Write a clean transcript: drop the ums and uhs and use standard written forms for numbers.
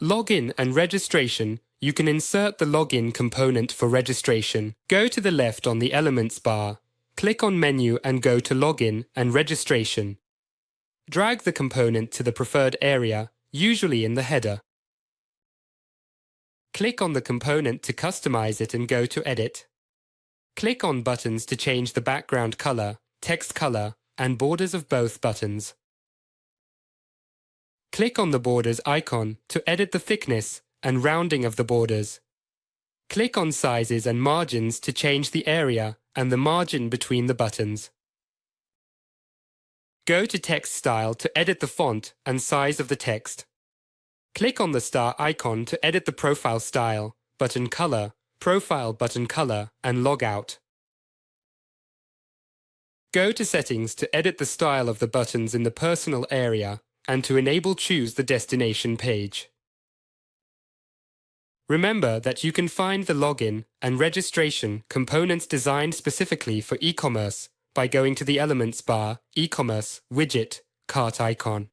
Login and registration. You can insert the login component for registration. Go to the left on the Elements bar. Click on Menu and go to Login and Registration. Drag the component to the preferred area, usually in the header. Click on the component to customize it and go to Edit. Click on buttons to change the background color, text color, and borders of both buttons. Click on the borders icon to edit the thickness and rounding of the borders. Click on Sizes and Margins to change the area and the margin between the buttons. Go to Text Style to edit the font and size of the text. Click on the star icon to edit the profile style, button color, profile button color, and log out. Go to Settings to edit the style of the buttons in the Personal area and to enable Choose the Destination page. Remember that you can find the login and registration components designed specifically for e-commerce by going to the Elements bar, E-commerce, widget, cart icon.